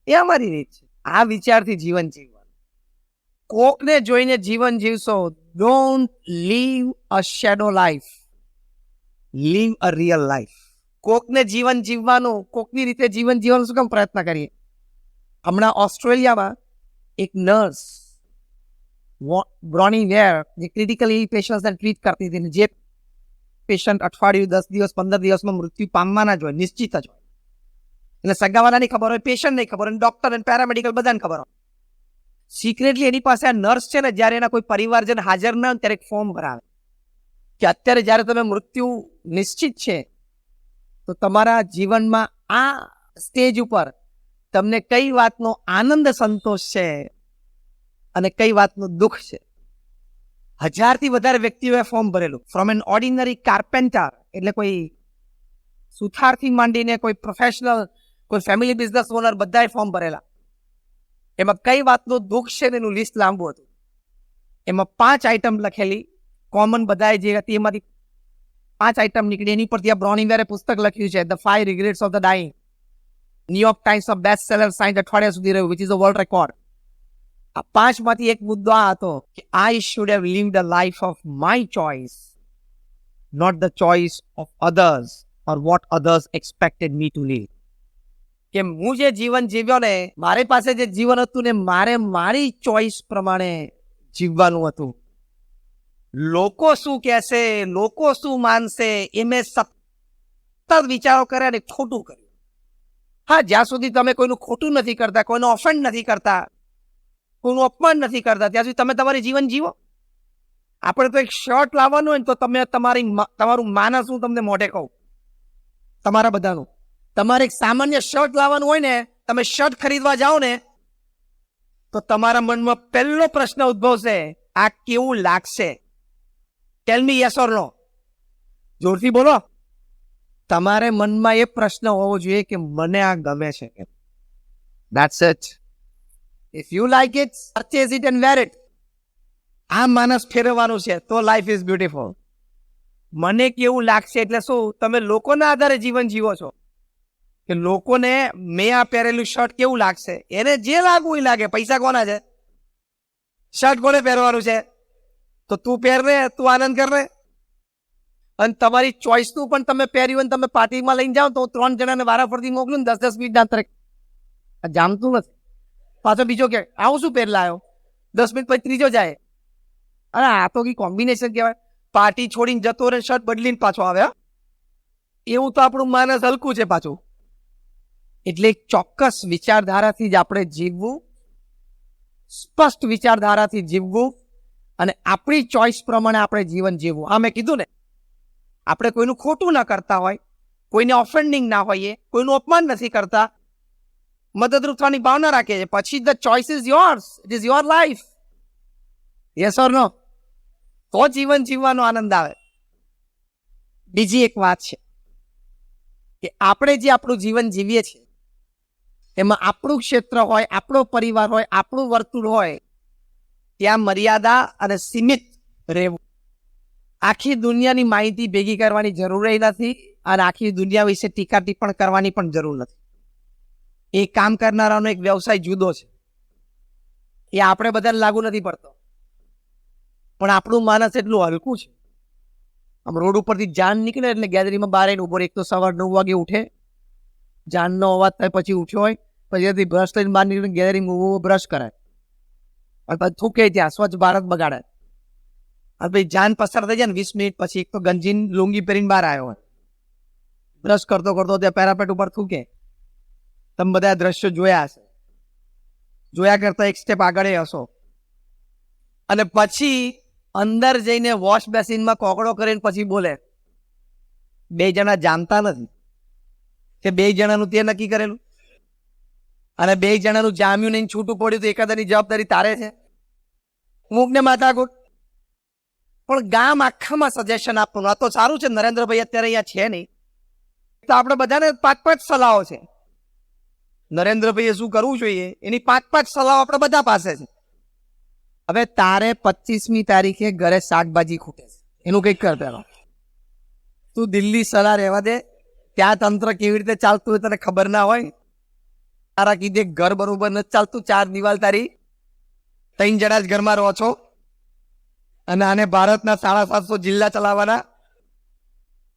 એ અમારી રીત છે. આ વિચારથી જીવન જીવવાનું. કોકને જોઈને જીવન જીવશો, don't live a shadow life, live a real life. કોકને જીવન જીવવાનું, કોકની રીતે જીવન જીવવાનું શું કામ પ્રયત્ન કરીએ? હમણાં ઓસ્ટ્રેલિયામાં એક નર્સ બ્રોની વેર જે ક્રિટિકલ ઇલ પેશન્ટ્સને ટ્રીટ કરતી હતી, જે પેશન્ટ અઠવાડિયું, 10 દિવસ, 15 દિવસમાં મૃત્યુ પામવાના જ હોય, નિશ્ચિત જ હોય. એટલે સગાવાલાની ખબર હોય, પેશન્ટ નહીં ખબર હોય, ડોક્ટર અને પેરામેડિકલ બધાને ખબર હોય. સિક્રેટલી એની પાસે આ નર્સ છે ને, જ્યારે એના કોઈ પરિવારજન હાજર ના હોય ત્યારે એક ફોર્મ ભરાવે કે અત્યારે જ્યારે તમે મૃત્યુ નિશ્ચિત છે, તો તમારા જીવનમાં આ સ્ટેજ ઉપર તમને કઈ વાતનો આનંદ સંતોષ છે અને કઈ વાતનું દુઃખ છે. 1000થી વધારે વ્યક્તિઓએ ફોર્મ ભરેલું. ફ્રોમ એન ઓર્ડિનરી કાર્પેન્ટર, એટલે કોઈ સુથારથી માંડીને કોઈ પ્રોફેશનલ, કોઈ ફેમિલી બિઝનેસ ઓનર, બધાએ ફોર્મ ભરેલા. એમાં કઈ વાતનું દુઃખ છે એનું લિસ્ટ લાંબુ હતું. એમાં 5 આઈટમ લખેલી, કોમન બધાએ જે હતી એમાંથી 5 આઈટમ નીકળી. એની પરથી આ બ્રોનીવેરે પુસ્તક લખ્યું છે, the 5 regrets of the dying. New York Times of best seller 60 અઠવાડિયા સુધી રહ્યું, which is a world record. આ 5માંથી એક મુદ્દો આ હતો કે I should have lived a life of my choice, not the choice of others or what others expected me to live. કે હું જે જીવન જીવ્યો ને, મારી પાસે જે જીવન હતું ને, મારે મારી ચોઇસ પ્રમાણે જીવવાનું હતું. લોકો શું કહેશે, લોકો શું માનશે, એ મેં સતત વિચારો કર્યા ને ખોટું કર્યું. હા, જ્યાં સુધી તમે કોઈનું ખોટું નથી કરતા, કોઈનો ઓફેન્ડ નથી કરતા, કોઈનું અપમાન નથી કરતા, ત્યાં સુધી તમે તમારી જીવન જીવો. આપણે તો એક શર્ટ લાવવાનું હોય ને, તો તમે તમારું માનસ હું તમને મોઢે કહું, તમારા બધાનું. તમારે એક સામાન્ય શર્ટ લાવવાનું હોય ને, તમે શર્ટ ખરીદવા જાઓ ને, તો તમારા મનમાં પહેલો પ્રશ્ન ઉદ્ભવશે, આ કેવું લાગશે? ટેલ મી યસ ઓર નો. જોરથી બોલો. તમારે મનમાં એ પ્રશ્ન હોવો જોઈએ કે મને આ ગમે છે. That's it. If you like it, purchase it and wear it. આ માનસ ફેરવવાનું છે તો લાઈફ ઇઝ બ્યુટીફુલ. મને કેવું લાગશે એટલે શું? તમે લોકોના આધારે જીવન જીવો છો કે લોકોને મેં આ પહેરેલું શર્ટ કેવું લાગશે, એને જે લાગવું એ લાગે. પૈસા કોના છે? શર્ટ કોને પહેરવાનું છે? તો તું પહેર ને, તું આનંદ કર ને. અને તમારી ચોઈસનું પણ તમે પહેર્યું અને તમે પાર્ટીમાં લઈને જાઓ તો 3 જણાને વારાફરતી મોકલું ને 10-10 મિનિટના અંતરે. જામતું નથી. પાછો બીજો કે આવું શું પહેરલા આવ્યો, 10 મિનિટ પછી ત્રીજો જાય. અરે આ તો કઈ કોમ્બિનેશન કહેવાય. પાર્ટી છોડીને જતો રહે, શર્ટ બદલીને પાછો આવે. એવું તો આપણું માનસ હલકું છે પાછું. એટલે એક ચોક્કસ વિચારધારાથી જ આપણે જીવવું, સ્પષ્ટ વિચારધારાથી જીવવું અને આપણી ચોઈસ પ્રમાણે આપણે જીવન જીવવું. આ મેં કીધું ને, આપણે કોઈનું ખોટું ના કરતા હોય, કોઈને ઓફેન્ડિંગ ના હોઈએ, કોઈનું અપમાન નથી કરતા, મદદરૂપ થવાની ભાવના રાખીએ છીએ. પછી the choice is yours, it is your life. Yes or no? તો જીવન જીવવાનો આનંદ આવે. બીજી એક વાત છે કે આપણે જે આપણું જીવન જીવીએ છીએ એમાં આપણું ક્ષેત્ર હોય, આપણો પરિવાર હોય, આપણું વર્તુળ હોય, ત્યાં મર્યાદા અને સીમિત રહેવું. આખી દુનિયાની માહિતી ભેગી કરવાની જરૂર નથી અને આખી દુનિયા વિશે ટીકા ટિપ્પણ કરવાની પણ જરૂર નથી. એ કામ કરનારાનો એક વ્યવસાય જુદો છે, એ આપણે બધાને લાગુ નથી પડતો. પણ આપણું માનસ એટલું હલકું છે. આમ રોડ ઉપરથી જાન નીકળે એટલે ગેલેરીમાં બહાર આવીને ઉભો રહે. એક તો સવાર 9 વાગે ઉઠે, જાનનો અવાજ થાય, પછી ઉઠ્યો હોય, પછી બ્રશ લઈને બહાર નીકળીને ગેલેરીમાં બ્રશ કરાય અને પછી થૂકે, ત્યાં સ્વચ્છ ભારત બગાડે. અને પછી જાન પસાર થઈ જાય ને 20 મિનિટ પછી, એક તો ગંજીન લુંગી પહેરીને બહાર આવ્યો હોય, બ્રશ કરતો કરતો ત્યાં પેરાપેટ ઉપર થૂકે. તમે બધા દ્રશ્યો જોયા હશે. જોયા કરતા એક સ્ટેપ આગળ હશો અને પછી અંદર જઈને વોશ બેસિનમાં કોકડો કરીને પછી બોલે. 2 જણા જાણતા નથી કે 2 જણાનું તે નક્કી કરેલું અને 2 જણાનું જામ્યું નહીં, છૂટું પડ્યું તો એકાદાની જવાબદારી તારે છે. મૂકને માથાકૂટ. પણ ગામ આખામાં સજેશન આપવાનું. આ તો સારું છે નરેન્દ્રભાઈ અત્યારે અહીંયા છે નહીં, તો આપણે બધાને 5-5 સલાહો છે. નરેન્દ્રભાઈએ શું કરવું જોઈએ એની 5-5 સલાહો આપણે બધા પાસે છે. હવે તારે 25મી તારીખે ઘરે શાકભાજી ખૂટે છે, એનું કંઈક કર. પેલો તું દિલ્હી સલાહ રહેવા દે, ત્યાં તંત્ર કેવી રીતે ચાલતું હોય તને ખબર ના હોય. તારા કીધે ઘર બરોબર નથી ચાલતું, 4 દિવાલ તારી, 3 જણા જ ઘરમાં રહો છો અને આને ભારતના 750 જિલ્લા ચલાવવાના.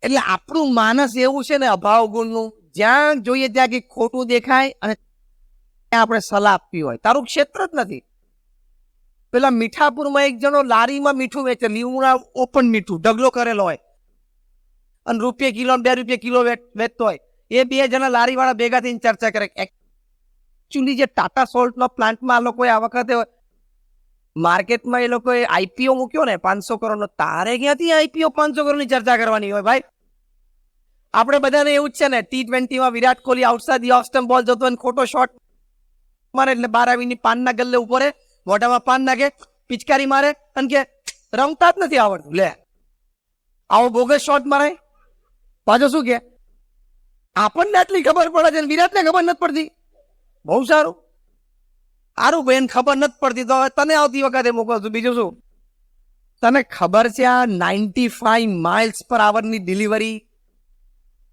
એટલે આપણું માનસ એવું છે ને અભાવ ગુણનું, જ્યાં જોઈએ ત્યાં કે ખોટું દેખાય અને ત્યાં આપણે સલાહ આપવી હોય. તારું ક્ષેત્ર જ નથી. પેલા મીઠાપુરમાં એક જણો લારીમાં મીઠું વેચે, લીમડા ઓપન મીઠું ઢગલો કરેલો હોય અને રૂપિયા કિલો 2 રૂપિયા કિલો વેચતો હોય. એ 2 જણા લારી વાળા ભેગા થઈને ચર્ચા કરે. એકચ્યુઅલી જે ટાટા સોલ્ટનો પ્લાન્ટમાં આ લોકોએ આ વખતે માર્કેટમાં એ લોકોએ આઈપીઓ મૂક્યો ને 500 કરોડનો, તારે ક્યાંથી આઈપીઓ 500 કરોડની ચર્ચા કરવાની હોય ભાઈ? આપણે બધાને એવું જ છે ને, T20માં Virat Kohli outside the off stump ball જતો અને ખોટો શોટ મારે એટલે 12 આવીની પાનના ગલ્લે ઉભો રહે, મોઢામાં પાન નાખે, પિચકારી મારે અને કે રમતા જ નથી આવડતું. લે, આવો બોગસ શોટ મારે પાછો શું કે આપણને આટલી ખબર પડે છે, વિરાટને ખબર નથી પડતી. બહુ સારું સારું બેન, ખબર નથી પડતી તો તને આવતી વખતે મોકલશું. બીજું શું? તને ખબર છે આ 95 માઇલ્સ પર આવરની ડિલિવરી,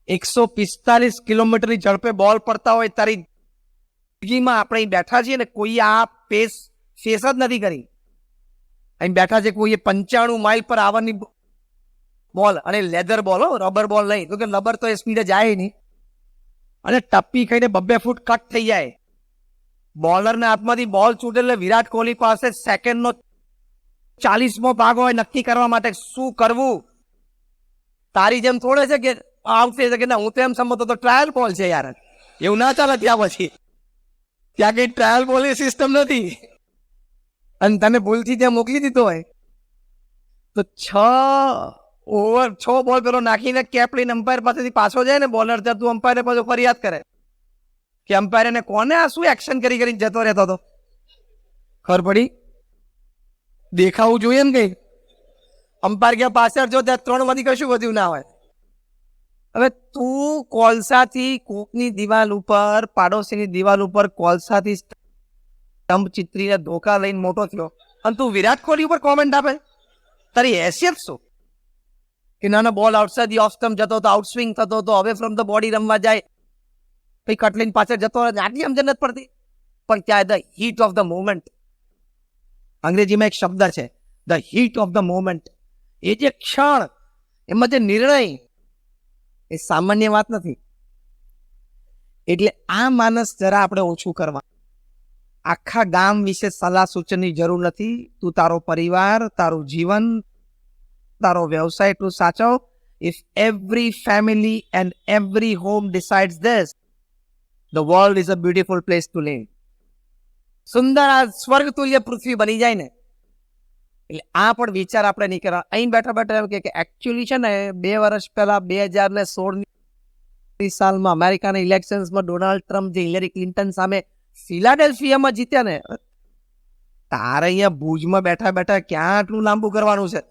145 કિલોમીટરની ઝડપે બોલ પડતા હોય તારી જિંદગીમાં આપણે બેઠા છીએ ને, કોઈ આ ફેસ જ નથી કરી. અહીં બેઠા છે કોઈએ 95 માઇલ પર આવરની બોલ, અને લેધર બોલ, રબર બોલ નહીં, તો કે રબર તો એ સ્પીડે જાય નહીં અને ટપ્પી ખાઈને 2 ફૂટ કટ થઈ જાય. બોલરના હાથમાંથી બોલ છૂટે એટલે વિરાટ કોહલી પાસે સેકન્ડનો 40મો ભાગ હોય નક્કી કરવા માટે શું કરવું. તારી જેમ થોડે છે કે આઉટ થઈ શકે. ના, હું તો એમ સમજતો તો ટ્રાયલ બોલ છે યાર, એવું ના ચાલે. ત્યાં પછી ત્યાં કઈ ટ્રાયલ બોલની સિસ્ટમ નથી અને તને ભૂલથી ત્યાં મોકલી દીધો હોય તો 6 બોલ પેલો નાખીને કેપ લઈને અમ્પાયર પાસેથી પાછો જાય ને બોલર, ત્યાં તું અમ્પાયર પાછો ફરિયાદ કરે કે અમ્પાયરને કોને આ શું એક્શન કરી કરીને જતો રહેતો હતો. ખબર પડી? દેખાવું જોઈએ ને કઈ. અમ્પાયર ગયા પાછળ જો ત્યાં 3 માંથી કશું વધ્યું ના હોય. હવે તું કોલસાથી કોકની દિવાલ ઉપર, પાડોશીની દિવાલ ઉપર કોલસાથી સ્ટમ્પ ચિત્રીને ધોકા લઈને મોટો થયો અને તું વિરાટ કોહલી ઉપર કોમેન્ટ આપે? તારી હેસિયત શું? કે નાનો બોલ આઉટસાઇડ ધી ઓફ સ્ટમ્પ જતો હતો, આઉટસ્વિંગ થતો હતો, હવે ફ્રોમ ધ બોડી રમવા જાય, કઈ કટલીન પાછળ જતો રહે, આટલી સમજણ નથી પડતી. પણ ત્યાં the heat of the moment, અંગ્રેજીમાં એક શબ્દ છે the heat of the moment. એ જે ક્ષણ, એમાં જે નિર્ણય, એ સામાન્ય વાત નથી. એટલે આ માનસ જરા આપણે ઓછું કરવા. આખા ગામ વિશે સલાહ સૂચનની જરૂર નથી. તું તારો પરિવાર, તારું જીવન, તારો વ્યવસાય તું સાચવ. If every family and every home decides this, the world is a beautiful place to live. સુંદર આ સ્વર્ગ તુલ્ય પૃથ્વી બની જાય ને. એટલે આ પણ વિચાર આપણે નહીં કરવા. અહીં બેઠા બેઠા એમ કે એકચ્યુઅલી છે ને 2 વર્ષ પહેલા 2016ની સાલમાં અમેરિકાના ઇલેક્શન્સમાં ડોનાલ્ડ ટ્રમ્પ જે હિલેરી ક્લિન્ટન સામે ફિલાડેલ્ફિયામાં જીત્યા ને, તારે અહીંયા ભુજમાં બેઠા બેઠા ક્યાં આટલું લાંબુ કરવાનું છે?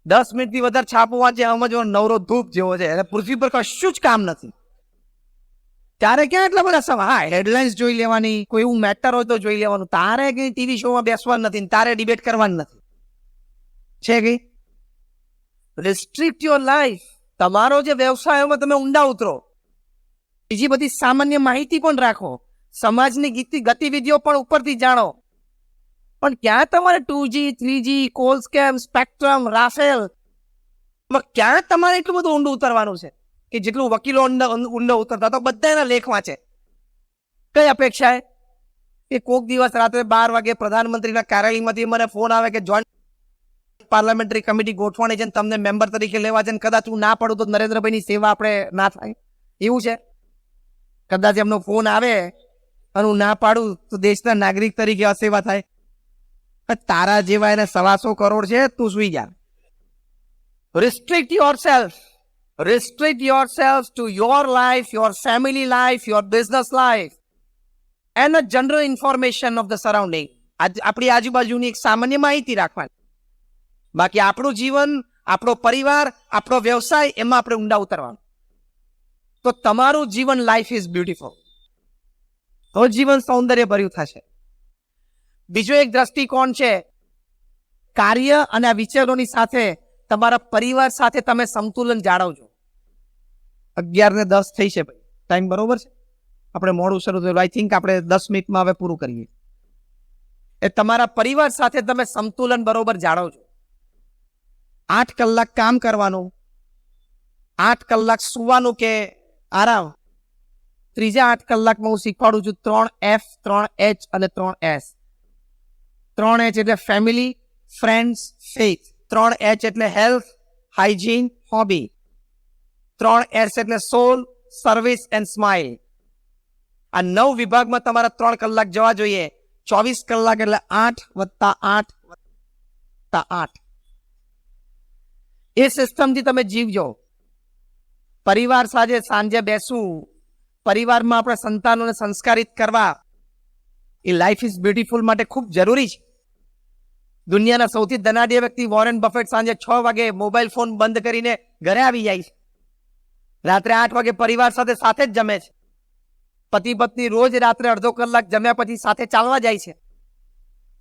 10 મિનિટથી વધારે છાપો વાંચે સમજવો નવરો ધૂપ જેવો છે. અને પૃથ્વી પર કશું જ કામ નથી. ત્યારે ક્યાં એટલા બધા સવાલ? હા, હેડલાઇન્સ જોઈ લેવાની, કોઈ એવું મેટર હોય તો જોઈ લેવાનું. તારે કઈ ટીવી શોમાં બેસવાનું નથી, તારે ડિબેટ કરવાની નથી. છે કઈ? Restrict your life. તમારો જે વ્યવસાયોમાં તમે ઊંડા ઉતરો, બીજી બધી સામાન્ય માહિતી પણ રાખો, સમાજની ગતિવિધિઓ પણ ઉપરથી જાણો. પણ ક્યાં તમારે 2G 3G call scam spectrum Rafale ક્યાં તમારે એટલું બધું ઊંડું ઉતરવાનું છે કે જેટલું વકીલો ઊંડો ઉતરતા તો બધા એના લેખ વાંચે. કઈ અપેક્ષા કે કોક દિવસ રાત્રે 12 વાગે પ્રધાનમંત્રીના કાર્યાલયમાંથી મને ફોન આવે કે જોઈન્ટ પાર્લામેન્ટરી કમિટી ગોઠવણી છે, તમને મેમ્બર તરીકે લેવા છે, કદાચ હું ના પડું તો નરેન્દ્રભાઈની સેવા આપણે ના થાય. એવું છે? કદાચ એમનો ફોન આવે અને હું ના પાડું તો દેશના નાગરિક તરીકે અસેવા થાય. તારા જેવા એને 125 કરોડ છે, તું સુઈ જા. Restrict yourself. Restrict yourself to your life, your family life, your business life, and a general information of the surrounding. આપણી આજુબાજુની એક સામાન્ય માહિતી રાખવાની. બાકી આપણું જીવન, આપણો પરિવાર, આપણો વ્યવસાય, એમાં આપણે ઊંડા ઉતરવાનું. તો તમારું જીવન, લાઈફ ઇઝ બ્યુટીફુલ. તો જીવન સૌંદર્ય ભર્યું થશે. બીજો એક દ્રષ્ટિકોણ છે, કાર્ય અને આ વિચારોની સાથે તમારા પરિવાર સાથે તમે સંતુલન જાળવજો. 11:10 થઈ છે ભાઈ, ટાઈમ બરોબર છે? આપણે મોડું શરૂ થયેલું. આઈ થિંક આપણે 10 મિનિટમાં હવે પૂરું કરીએ. એ તમારા પરિવાર સાથે તમે સંતુલન બરોબર જાળવો છો. 8 કલાક કામ કરવાનું, 8 કલાક સુવાનું કે આરામ. ત્રીજા 8 કલાકમાં હું શીખવાડું છું 3F, 3H અને 3S. 3H એટલે ફેમિલી, ફ્રેન્ડ્સ, ફેથ. 3H એટલે હેલ્થ, હાઇજીન, હોબી. 3S એટલે સોલ, સર્વિસ એન્ડ સ્માઇલ. આ 9 વિભાગમાં તમારા 3 કલાક જવા જોઈએ. 24 કલાક એટલે 8 + 8 + 8. એ સિસ્ટમથી તમે જીવજો. પરિવાર સાથે સાંજે બેસવું, પરિવારમાં આપણે સંતાનોને સંસ્કારિત કરવા, એ લાઈફ ઇઝ બ્યુટીફુલ માટે ખૂબ જરૂરી છે. દુનિયાના સૌથી ધનાઢ્ય વ્યક્તિ વોરેન બફેટ સાંજે 6 વાગે મોબાઈલ ફોન બંધ કરીને ઘરે આવી જાય છે. રાત્રે 8 વાગે પરિવાર સાથે જ જમે છે. પતિ પત્ની રોજ રાત્રે અડધો કલાક જમ્યા પછી સાથે ચાલવા જાય છે.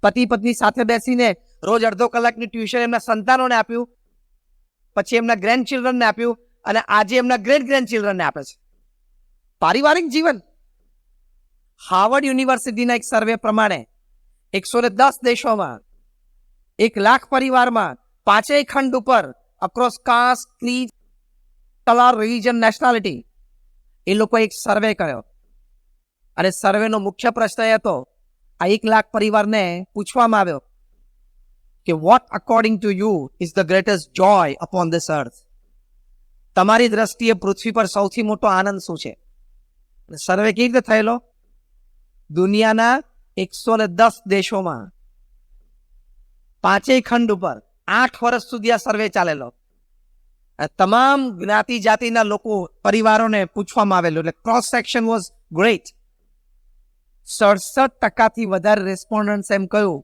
પતિ પત્ની સાથે બેસીને રોજ અડધો કલાકની ટ્યુશન એમના સંતાનોને આપ્યું, પછી એમના ગ્રેન્ડ ચિલ્ડ્રનને આપ્યું, અને આજે એમના ગ્રેન્ડ ચિલ્ડ્રનને આપે છે. પારિવારિક જીવન. હાર્વર્ડ યુનિવર્સિટીના એક સર્વે પ્રમાણે 110 દેશોમાં 1 લાખ પરિવારમાં 5 ખંડ ઉપર across caste, creed, colour, religion, nationality એ લોકો એક સર્વે કર્યો. અને સર્વેનો મુખ્ય પ્રશ્ન એ હતો, આ 1 લાખ પરિવારને પૂછવામાં આવ્યો કે what according to you is the greatest joy upon this earth. તમારી દ્રષ્ટિએ પૃથ્વી પર સૌથી મોટો આનંદ શું છે? સર્વે કેવી રીતે થયેલો? દુનિયાના 110 દેશોમાં 5 ખંડ ઉપર 8 વર્ષ સુધી આ સર્વે ચાલેલો. તમામ જ્ઞાતિ જાતિના લોકો, પરિવારોને પૂછવામાં આવેલું. એટલે ક્રોસ સેક્શન વોઝ ગ્રેટ. 67% વધારે રેસ્પોન્ડન્ટ્સ એમ કહ્યું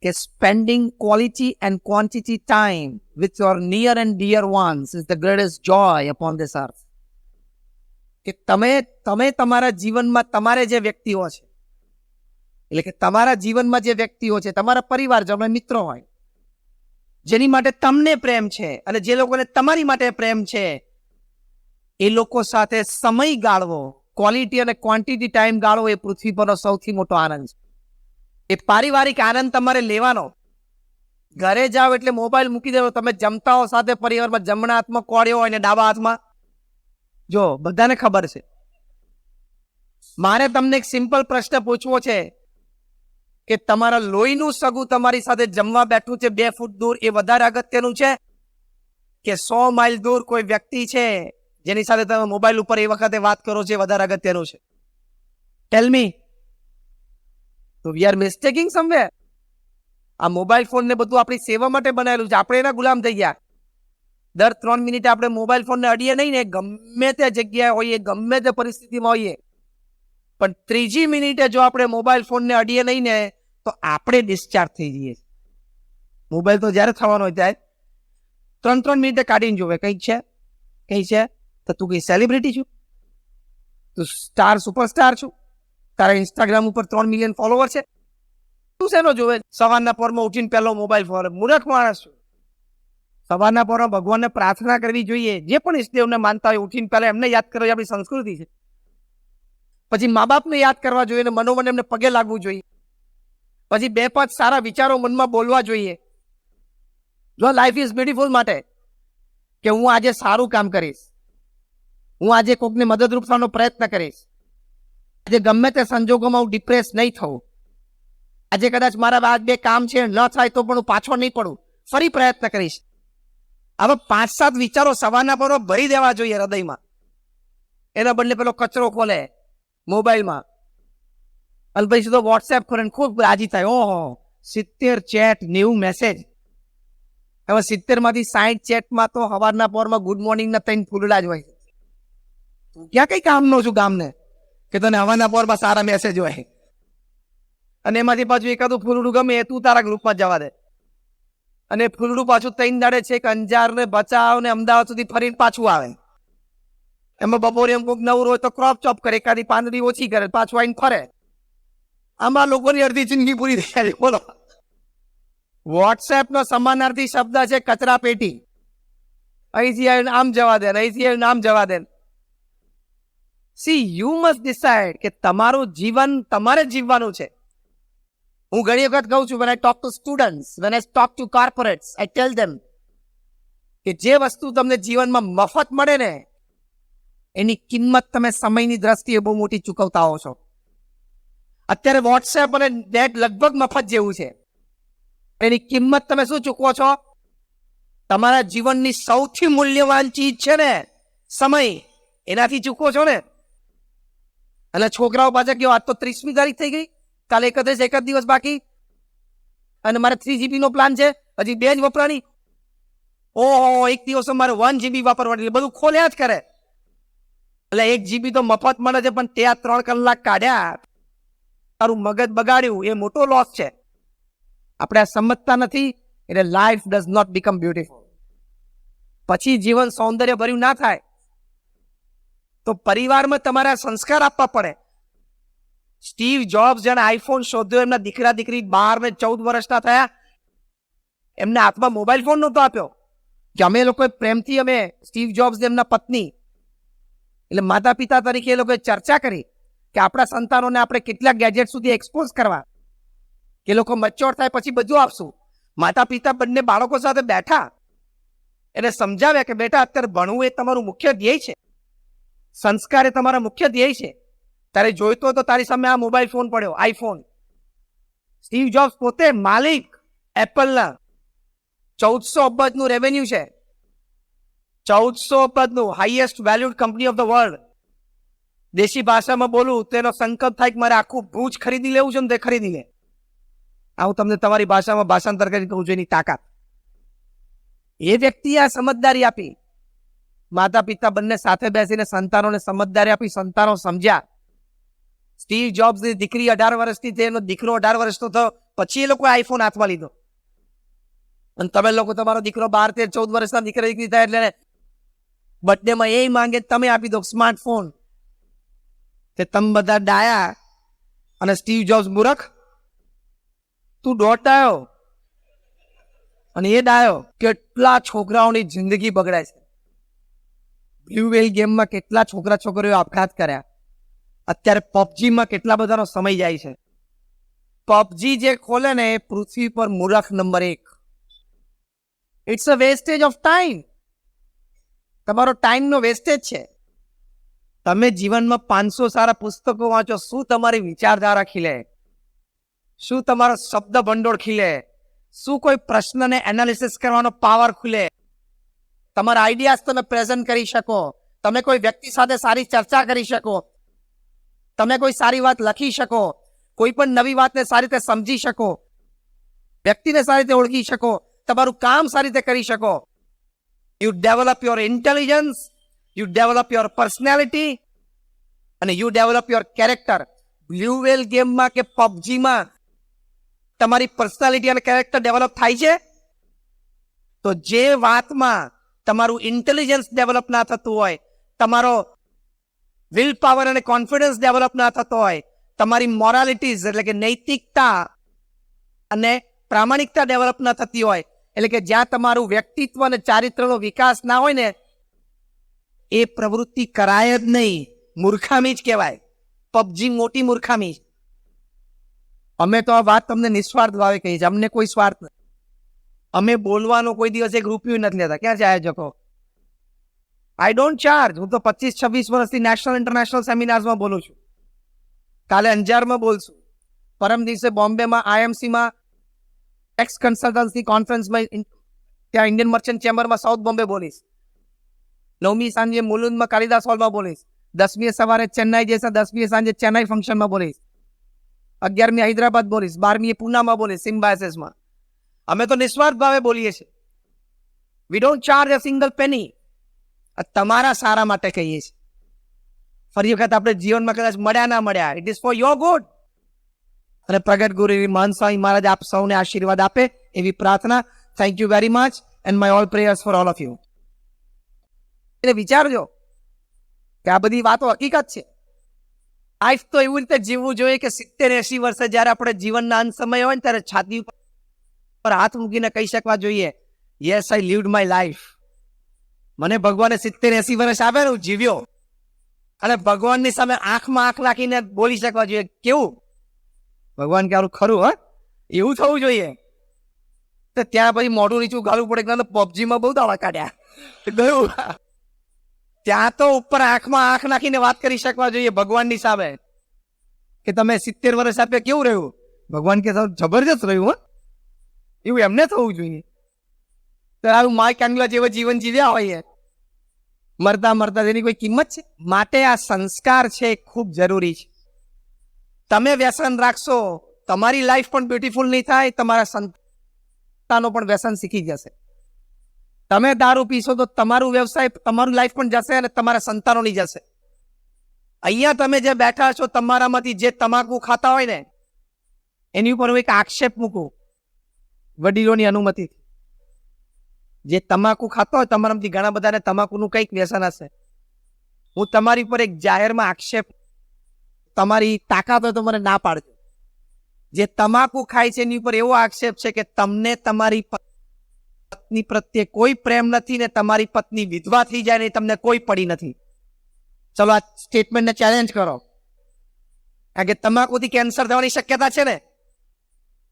કે spending quality and quantity time with your near and dear ones is the greatest joy upon this earth. કે તમે તમારા જીવનમાં તમારે જે વ્યક્તિઓ છે, એટલે કે તમારા જીવનમાં જે વ્યક્તિઓ છે, તમારા પરિવારજનો, મિત્રો હોય, જેની માટે તમને પ્રેમ છે અને જે લોકોને તમારી માટે પ્રેમ છે, એ લોકો સાથે સમય ગાળવો, ક્વોલિટી અને ક્વોન્ટિટી ટાઈમ ગાળવો એ પૃથ્વી પરનો સૌથી મોટો આનંદ છે. એ પારિવારિક આનંદ તમારે લેવાનો. ઘરે જાઓ એટલે મોબાઈલ મૂકી દેવો. તમે જમતા હો સાથે પરિવારમાં, જમણા હાથમાં કોળિયો હોય ને ડાબા હાથમાં, જો બધાને ખબર છે. મારે તમને એક સિમ્પલ પ્રશ્ન પૂછવો છે કે તમારા લોહીનું સગું તમારી સાથે જમવા બેઠું છે 2 ફૂટ દૂર, એ વધારે અગત્યનું છે કે 100 માઇલ દૂર કોઈ વ્યક્તિ છે જેની સાથે તમે મોબાઈલ ઉપર એ વખતે વાત કરો છો, એ વધારે અગત્યનું છે? ટેલ મી. તો વી આર મિસ્ટેકિંગ સમવેર. આ મોબાઈલ ફોન ને બધું આપણી સેવા માટે બનાવેલું છે. આપણે એના ગુલામ થઈ ગયા. દર 3 મિનિટે આપણે મોબાઈલ ફોનને અડીએ નહીં ને, ગમે તે જગ્યાએ હોઈએ, ગમે તે પરિસ્થિતિમાં હોઈએ, પણ 3જી મિનિટે જો આપણે મોબાઈલ ફોનને અડીએ નહીં ને, તો આપણે ડિસ્ચાર્જ થઈ જઈએ. મોબાઈલ તો જ્યારે થવાનો હોય ત્યારે 3 મિનિટે કાઢીને જોવે, કંઈક છે, કંઈ છે, તો તું કઈ સેલિબ્રિટી છું? તું સ્ટાર, સુપરસ્ટાર છું? તારા ઇન્સ્ટાગ્રામ ઉપર 3 મિલિયન ફોલોવર છે? તું શેનો જોવે? સવારના પોરમાં ઉઠીને પહેલો મોબાઈલ ફોન. મૂર્ખ માણસ છું. સવારના પોરમાં ભગવાનને પ્રાર્થના કરવી જોઈએ. જે પણ ઈષ્ટદેવને માનતા હોય, ઉઠીને પહેલા એમને યાદ કરવી આપણી સંસ્કૃતિ છે. પછી મા બાપને યાદ કરવા જોઈએ અને મનોમન એમને પગે લાગવું જોઈએ. પછી 2-5 સારા વિચારો મનમાં બોલવા જોઈએ. જો લાઈફ ઇઝ બ્યુટીફુલ માટે કે હું આજે સારું કામ કરીશ, હું આજે કોઈકને મદદરૂપ થવાનો પ્રયત્ન કરીશ, આજે ગમે તે સંજોગોમાં હું ડિપ્રેસ નહીં થવું, આજે કદાચ મારા 2 કામ છે ન થાય તો પણ હું પાછો નહીં પડું, ફરી પ્રયત્ન કરીશ. હવે 5-7 વિચારો સવારના પર ભરી દેવા જોઈએ હૃદયમાં. એના બદલે પેલો કચરો ખોલે મોબાઈલમાં અને પછી સીધો વોટ્સએપ ખોલે, ખૂબ રાજી થાય. ઓહો, 70 ચેટ, 90 મેસેજ. હવે 70માંથી 60 ચેટમાં તો સવારના પોરમાં ગુડ મોર્નિંગના 3 ફૂલડા જ હોય. તું ક્યાં કઈ કામનો છું ગામને કે તને હવાના પોરમાં સારા મેસેજ હોય? અને એમાંથી પાછું એકાદું ફૂલડું ગમે એ તું તારા ગ્રુપમાં જવા દે. અને ફૂલડું પાછું 3 દાડે છે કે અંજાર ને ભચાઉ ને અમદાવાદ સુધી ફરીને પાછું આવે. એમાં બપોરે એમ કોઈક નવરું હોય તો ક્રોપ ચોપ કરે, એકાદી પાંદડી ઓછી કરે, પાછું આવીને ફરે. આમાં લોકોની અડધી જિંદગી પૂરી થઈ જાય. બોલો. વોટ્સએપ નો સમાનાર્થી શબ્દ છે કચરા પેટી. અહીંથી આવીને આમ જવા દે, અહીંથી આવીને આમ જવા દે. સી યુ મસ્ટ ડિસાઇડ કે તમારું જીવન તમારે જીવવાનું છે. હું ઘણી વખત કહું છું, when I talk to students, when I talk to corporates, I tell them કે જે વસ્તુ તમને જીવનમાં મફત મળે ને એની કિંમત તમે સમયની દ્રષ્ટિએ બહુ મોટી ચૂકવતા હો છો. અત્યારે વોટ્સએપ અને નેટ લગભગ મફત જેવું છે. એની કિંમત તમે શું ચૂકવો છો? તમારા જીવનની સૌથી મૂલ્યવાન ચીજ છે ને સમય, એનાથી ચૂકવો છો ને. અને છોકરાઓ પાછા કેવો, આજ તો 30મી તારીખ થઈ ગઈ, કાલે 31 એક જ દિવસ બાકી, અને મારે 3 GB નો પ્લાન છે, હજી 2 જ વપરાણી. ઓહો, એક દિવસ મારે 1 GB વાપરવાની, બધું ખોલ્યા જ કરે. એટલે 1 GB તો મફત મળે છે, પણ તે આ 3 કલાક કાઢ્યા, તારું મગજ બગાડ્યું, એ મોટો લોસ છે. આપણે આ સમજતા નથી, એટલે life does not become beautiful. પછી જીવન સૌંદર્ય ભર્યું ના થાય. તો પરિવારમાં તમારે સંસ્કાર આપવા પડે. સ્ટીવ જોબ્સ જેણે આઈફોન શોધ્યો, એમના દીકરા દીકરી 12 ને 14 વર્ષના થયા, એમને હાથમાં મોબાઈલ ફોન નહોતો આપ્યો. કે અમે લોકોએ પ્રેમથી, અમે સ્ટીવ જોબ્સ એમના પત્ની એટલે માતા પિતા તરીકે એ લોકોએ ચર્ચા કરી કે આપણા સંતાનોને આપણે કેટલા ગેજેટ સુધી એક્સપોઝ કરવા, કે લોકો મેચ્યોર થાય પછી બધું આપશું. માતા પિતા બંને બાળકો સાથે બેઠા, એને સમજાવ્યા કે બેટા, અત્યારે ભણવું એ તમારું મુખ્ય ધ્યેય છે, સંસ્કાર એ તમારા મુખ્ય ધ્યેય છે. તારે જોઈતો તો તારી સામે આ મોબાઈલ ફોન પડ્યો, આઈફોન. સ્ટીવ જોબ્સ પોતે માલિક એપલના, 1400 અબજનું રેવન્યુ છે, 1400 અબજનું, highest valued company of the world. દેશી ભાષામાં બોલું તો એનો સંકલ્પ થાય કે મારે આખું ભુજ ખરીદી લેવું છે ને તે ખરીદી લે. હું તમને તમારી ભાષામાં ભાષાંતર કરી કહું છું એની તાકાત. એ વ્યક્તિએ આ સમજદારી આપી. માતા પિતા બંને સાથે બેસીને સંતાનોને સમજદારી આપી, સંતાનો સમજ્યા. સ્ટીવ જોબ્સની દીકરી 18 વર્ષની થઈ, એનો દીકરો 18 વર્ષનો થયો, પછી એ લોકો આઈફોન હાથમાં લીધો. અને તમે લોકો, તમારો દીકરો 12, 13, 14 વર્ષના દીકરા દીકરી થાય એટલે બર્થડેમાં એ માંગે તમે આપી દો સ્માર્ટફોન. તે તમે બધા ડાયા અને સ્ટીવ જોબ્સ મૂર્ખ. તું દોઢ ડાયો અને એ ડાયો. કેટલા છોકરાઓની જિંદગી બગડાય છે. બ્લુ વેલ ગેમમાં કેટલા છોકરા છોકરીઓ આપઘાત કર્યા. અત્યારે પબજીમાં કેટલા બધાનો સમય જાય છે. પબજી જે ખોલે ને એ પૃથ્વી પર મૂર્ખ number 1. It's a wastage of time. તમારો ટાઈમનો વેસ્ટેજ છે. તમે જીવનમાં 500 સારા પુસ્તકો વાંચો, શું તમારી વિચારધારા ખીલે? શું તમારો શબ્દ ભંડોળ ખીલે? શું કોઈ પ્રશ્નને એનાલિસિસ કરવાનો પાવર ખુલે? તમારા આઈડિયાઝ તમે પ્રેઝન્ટ કરી શકો, તમે કોઈ વ્યક્તિ સાથે સારી ચર્ચા કરી શકો, તમે કોઈ સારી વાત લખી શકો, કોઈ પણ નવી વાતને સારી રીતે સમજી શકો, વ્યક્તિને સારી રીતે ઓળખી શકો, તમારું કામ સારી રીતે કરી શકો. You develop your intelligence, you develop your personality અને you develop your character. Blue whale ગેમમાં કે પબજીમાં તમારી પર્સનાલિટી અને કેરેક્ટર ડેવલપ થાય છે. તો જે વાતમાં તમારું ઇન્ટેલિજન્સ ડેવલપ ના થતું હોય, તમારો વિલ પાવર અને કોન્ફિડન્સ ડેવલપ ના થતો હોય, તમારી મોરાલિટીઝ એટલે કે નૈતિકતા અને પ્રામાણિકતા ડેવલપ ના થતી હોય, એટલે કે જ્યાં તમારું વ્યક્તિત્વ અને ચારિત્રનો વિકાસ ના હોય ને, એ પ્રવૃત્તિ કરાય જ નહીં. મૂર્ખામી જ કહેવાય. પબજી મોટી મૂર્ખામી. અમે તો આ વાત તમને નિસ્વાર્થ ભાવે કહી છે, અમને કોઈ સ્વાર્થ નથી. અમે બોલવાનો કોઈ દિવસ એક રૂપિયો નથી લેતા. ક્યાં જાય જકો? I don't charge. હું તો 25-26 વર્ષથી નેશનલ ઇન્ટરનેશનલ સેમિનાર્સમાં બોલું છું. કાલે અંજારમાં બોલશું, પરમ દિવસે બોમ્બેમાં IMCમાં ટેક્સ કન્સલ્ટન્સી કોન્ફરન્સમાં ત્યાં ઇન્ડિયન મર્ચન્ટ ચેમ્બરમાં સાઉથ બોમ્બે બોલીશ. 9મી સાંજે મુલુંદમાં કાલિદાસ હોલમાં બોલીશ. 10મીએ સવારે ચેન્નાઈ જઈશ, 10મીએ સાંજે ચેન્નાઈ ફંક્શનમાં બોલીશ. 11મી હૈદરાબાદ બોલીશ, 12મીએ પુનામાં બોલીશ, સિમ્બાયસીસમાં. અમે તો નિસ્વાર્થ ભાવે બોલીએ છીએ. We don't charge a single penny. તમારા સારા માટે કહીએ છીએ. ફરી વખત આપણે જીવનમાં કદાચ મળ્યા ના મળ્યા, it is for your good. અને પ્રગટ ગુરુ મહંત સ્વામી મહારાજ આપ સૌને આશીર્વાદ આપે એવી પ્રાર્થના. Thank you very much and my all prayers for all of you. એટલે વિચારજો કે આ બધી વાતો હકીકત છે. લાઈફ તો એવી રીતે જીવવું જોઈએ કે 70-80 વર્ષે જ્યારે આપણે જીવનના અંત સમય હોય ને ત્યારે છાતી પર હાથ મૂકીને કહી શકવા જોઈએ, યસ આઈ લીવ્ડ માય લાઈફ. મને ભગવાને 70-80 વર્ષ આપ્યા ને, હું જીવ્યો. અને ભગવાનની સામે આંખમાં આંખ નાખીને બોલી શકવા જોઈએ. કેવું ભગવાન કે આવું ખરું? એવું થવું જોઈએ. તો ત્યાં પછી મોઢું નીચું ગાળવું પડે. પબજીમાં બહુ દાવા કાઢ્યા ગયું. ત્યાં તો ઉપર આંખમાં આંખ નાખીને વાત કરી શકવા જોઈએ ભગવાનની સામે કે તમે 70 વર્ષ આપ્યા કેવું રહ્યું? ભગવાન કે જબરજસ્ત રહ્યું. એવું એમને થવું જોઈએ. તો આવું માઇક એંગ્લા જેવો જીવન જીવ્યા હોય મરતા મરતા તેની કોઈ કિંમત છે? માટે આ સંસ્કાર છે ખૂબ જરૂરી છે. તમે વ્યસન રાખશો તમારી લાઈફ પણ બ્યુટીફુલ નહીં થાય, તમારા સંતાનો પણ વ્યસન શીખી જશે. તમે દારૂ પીશો તો તમારું વ્યવસાય તમારું લાઈફ પણ જશે અને તમારા સંતાનોની જશે. અહીંયા તમે જે બેઠા છો તમારામાંથી જે તમાકુ ખાતા હોય ને એની ઉપર હું એક આક્ષેપ મૂકું વડીલોની અનુમતિથી. જે તમાકુ ખાતા હોય તમારામાંથી ઘણા બધાને તમાકુનું કંઈક વ્યસન હશે. હું તમારી પર એક જાહેરમાં આક્ષેપ, તમારી તાકાત હોય તો મને ના પાડજો. જે તમાકુ ખાય છે એની ઉપર એવો આક્ષેપ છે કે તમને તમારી પત્ની પ્રત્યે કોઈ પ્રેમ નથી ને તમારી પત્ની વિધવા થઈ જાય ને તમને કોઈ પડી નથી. ચલો આ સ્ટેટમેન્ટને ચેલેન્જ કરો. કારણ કે તમાકુથી કેન્સર થવાની શક્યતા છે ને,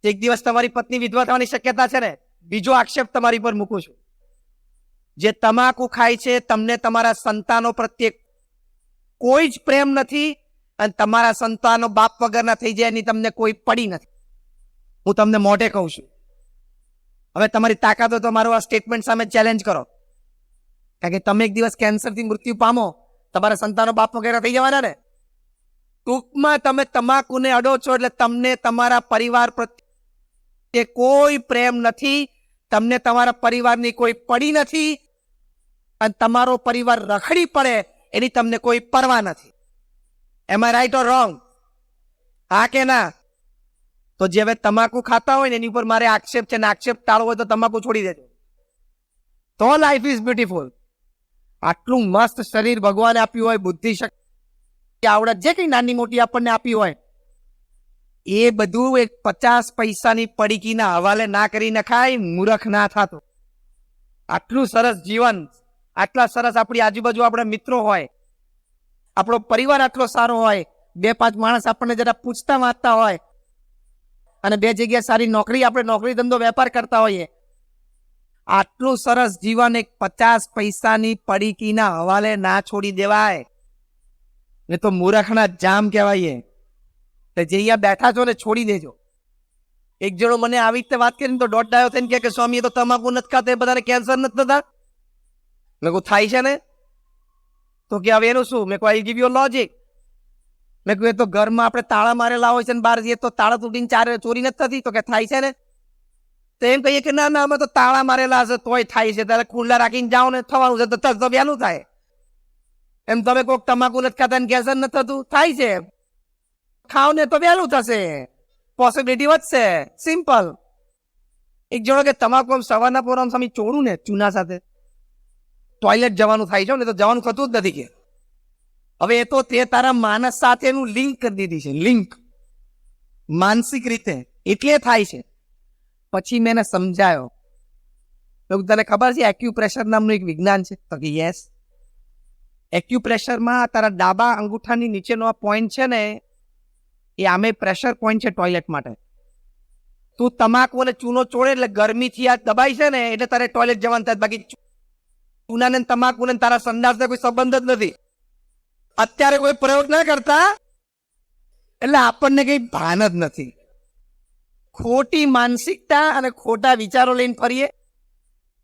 એક દિવસ તમારી પત્ની વિધવા થવાની શક્યતા છે ને. બીજો આક્ષેપ તમારી પર મૂકું છું. જે તમાકુ ખાય છે તમને તમારા સંતાનો પ્રત્યે કોઈ જ પ્રેમ નથી અને તમારા સંતાનો બાપ વગરના થઈ જાય એની તમને કોઈ પડી નથી. હું તમને મોઢે કહું છું. હવે તમારી તાકાત હોય તો મારું આ સ્ટેટમેન્ટ સામે ચેલેન્જ કરો. કારણ કે તમે એક દિવસ કેન્સરથી મૃત્યુ પામો, તમારા સંતાનો બાપ વગેરે થઈ જવાના ને. ટૂંકમાં તમે તમાકુને અડો છો એટલે તમને તમારા પરિવાર પ્રત્યે કોઈ પ્રેમ નથી, તમને તમારા પરિવારની કોઈ પડી નથી અને તમારો પરિવાર રખડી પડે એની તમને કોઈ પરવા નથી. એમ આઈ રાઈટ ઓર રોંગ? હા કે ના? તો જે હવે તમાકુ ખાતા હોય ને એની ઉપર મારે આક્ષેપ છે ને આક્ષેપ ટાળવો હોય તો તમાકુ છોડી દેજો. તો લાઈફ ઇઝ બ્યુટીફુલ. આટલું મસ્ત શરીર ભગવાને આપ્યું હોય, બુદ્ધિ શક્તિ આવડત જે કઈ નાની મોટી આપણને આપી હોય એ બધું એક 50 પૈસાની પડીકીના હવાલે ના કરી નખાય. મૂર્ખ ના થતો. આટલું સરસ જીવન, આટલા સરસ આપણી આજુબાજુ આપણા મિત્રો હોય, આપણો પરિવાર આટલો સારો હોય, 2-5 માણસ આપણને જરા પૂછતા વાંચતા હોય અને 2 જગ્યાએ સારી નોકરી, આપણે નોકરી ધંધો વેપાર કરતા હોઈએ. આટલું સરસ જીવન એક 50 પૈસાની પડીકીના હવાલે ના છોડી દેવાય. એ તો મૂર્ખના જામ કહેવાય. જે અહીંયા બેઠા છો ને છોડી દેજો. એક જણો મને આવી રીતે વાત કરીને તો દોઢ ડાયો થઈને કે સ્વામી એ તો તમાકુ નથી ખાતા, એ બધાને કેન્સર નથી થતા. મેં કહું થાય છે ને. તો કે હવે એનું શું? મેં કહું આઈ ગીવ યુ લોજિક. મેં કહ્યું એ તો ઘરમાં આપણે તાળા મારેલા હોય છે ને બહાર જઈએ તો તાળા તૂટીને ચોરી નથી થતી. તો કે થાય છે ને. તો એમ કહીએ કે ના ના અમે તો તાળા મારેલા હશે તોય થાય છે, ત્યારે ખુલ્લા રાખીને જાઓ ને થવાનું છે તો વહેલું થાય. એમ તમે કોઈક તમાકુ નથી ખાતા ને કેન્સર નથી થતું? થાય છે. ખાવ ને તો વહેલું થશે, પોસિબિલિટી વધશે. સિમ્પલ. એક જણો કે તમાકુ સવારના પોરમાં સામે ચોરું ને ચૂના સાથે ટોયલેટ જવાનું થાય છે ને તો જવાનું થતું જ નથી કે. હવે એ તો તે તારા માનસ સાથેનું લિંક કરી દીધી છે, લિંક માનસિક રીતે એટલે થાય છે. પછી મેં એને સમજાયો, તને ખબર છે એક્યુપ્રેશર નામનું એક વિજ્ઞાન છે? તો કે યસ. એક્યુપ્રેશરમાં તારા ડાબા અંગૂઠાની નીચેનો આ પોઈન્ટ છે ને એ આમે પ્રેશર પોઈન્ટ છે ટોયલેટ માટે. તું તમાકુ અને ચૂનો ચોળે એટલે ગરમીથી આ દબાઈ છે ને એટલે તારે ટોયલેટ જવાનું થાય. બાકી ચૂનાને તમાકુ ને તારા સંડાસને કોઈ સંબંધ જ નથી. અત્યારે કોઈ પ્રયોગ ના કરતા એટલે આપણને કઈ ભાન જ નથી. ખોટી માનસિકતા અને ખોટા વિચારો લઈને ફરીએ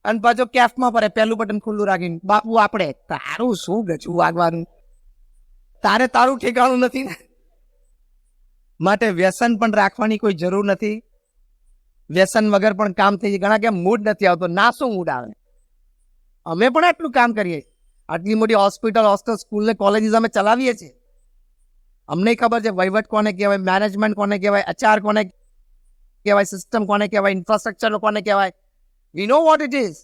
અને પાછો કેફમાં ફરે, પહેલું બટન ખુલ્લું રાખીને. બાપુ આપણે તારું શું ગજું વાગવાનું, તારે તારું ઠેકાણું નથી ને. માટે વ્યસન પણ રાખવાની કોઈ જરૂર નથી. વ્યસન વગર પણ કામ થઈ જાય. ઘણા કે મૂડ નથી આવતો. ના શું મૂડ આવે? અમે પણ આટલું કામ કરીએ. આટલી મોટી હોસ્પિટલ, હોસ્ટેલ, સ્કૂલ ને કોલેજીસ અમે ચલાવીએ છીએ. અમને ખબર છે વહીવટ કોને કહેવાય, મેનેજમેન્ટ કોને કહેવાય, HR કોને કહેવાય, સિસ્ટમ કોને કહેવાય, ઇન્ફ્રાસ્ટ્રક્ચર કોને કહેવાય. વી નો વોટ ઇટ ઇઝ.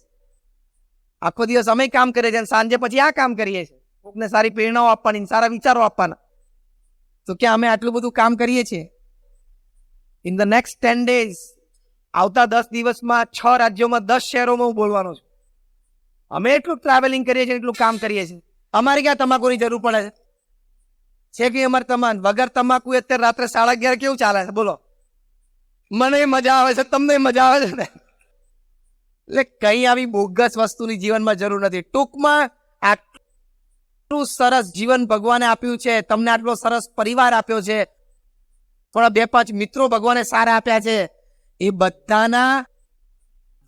આખો દિવસ અમે કામ કરીએ છીએ, સાંજે પછી આ કામ કરીએ છીએ. કોકને સારી પ્રેરણાઓ આપવાની, સારા વિચારો આપવાના. તો ક્યાં અમે આટલું બધું કામ કરીએ છીએ? ઇન ધ નેક્સ્ટ 10 days, આવતા 10 દિવસમાં 6 રાજ્યોમાં 10 શહેરોમાં હું બોલવાનો છું. અમે એટલું ટ્રાવેલિંગ કરીએ છીએ, એટલું કામ કરીએ છીએ. અમારે ક્યાં તમાકુની જરૂર પડે છે? છે કે અમારે તમાન વગર તમાકુ અત્યારે રાત્રે 11:30 કેવું ચાલે છે બોલો? મને મજા આવે છે, તમને મજા આવે છે ને? એટલે કઈ આવી બોગસ વસ્તુની જીવનમાં જરૂર નથી. ટૂંકમાં આટલું સરસ જીવન ભગવાને આપ્યું છે, તમને આટલો સરસ પરિવાર આપ્યો છે, થોડા 2-5 મિત્રો ભગવાને સારા આપ્યા છે, એ બધાના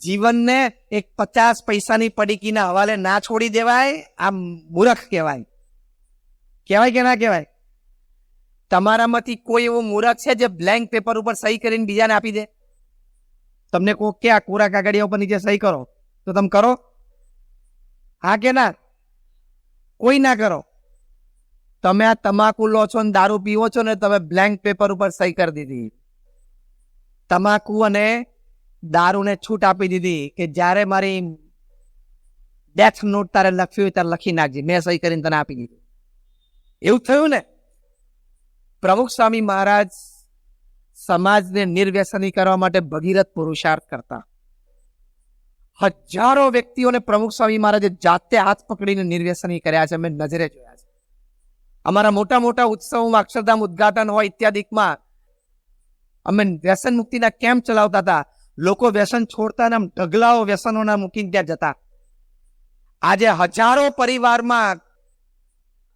જીવનને એક 50 પૈસાની પડીકીના હવાલે ના છોડી દેવાય. આ મૂર્ખ કહેવાય. કહેવાય કે ના કહેવાય? તમારામાંથી કોઈ એવો મૂર્ખ છે જે બ્લેન્ક પેપર ઉપર સહી કરીને બીજાને આપી દે? તમને કહો કે આ કોરા કાગળિયા ઉપર નીચે સહી કરો, તો તમે કરો? હા કે ના? કોઈ ના કરો. તમે આ તમાકુ લો છો ને દારૂ પીવો છો ને, તમે બ્લેન્ક પેપર ઉપર સહી કરી દીધી. તમાકુ અને દારૂને છૂટ આપી દીધી કે જ્યારે મારી ડેથ નોટ તારે લખ્યું હોય ત્યારે લખી નાખજે, મેં સહી કરીને તને આપી દીધું. એવું થયું ને? પ્રમુખ સ્વામી મહારાજ સમાજને નિર્વ્યસની કરવા માટે ભગીરથ પુરુષાર્થ કરતા. હજારો વ્યક્તિઓને પ્રમુખ સ્વામી મહારાજે જાતે હાથ પકડીને નિર્વ્યસની કર્યા છે, મેં નજરે જોયા છે. અમારા મોટા મોટા ઉત્સવમાં અક્ષરધામ ઉદ્ઘાટન હોય ઇત્યાદિકમાં અમે વ્યસન મુક્તિના કેમ્પ ચલાવતા હતા. લોકો વ્યસન છોડતા ને આમ ઢગલાઓ વ્યસનોના મૂકીને ત્યાં જતા. આજે હજારો પરિવારમાં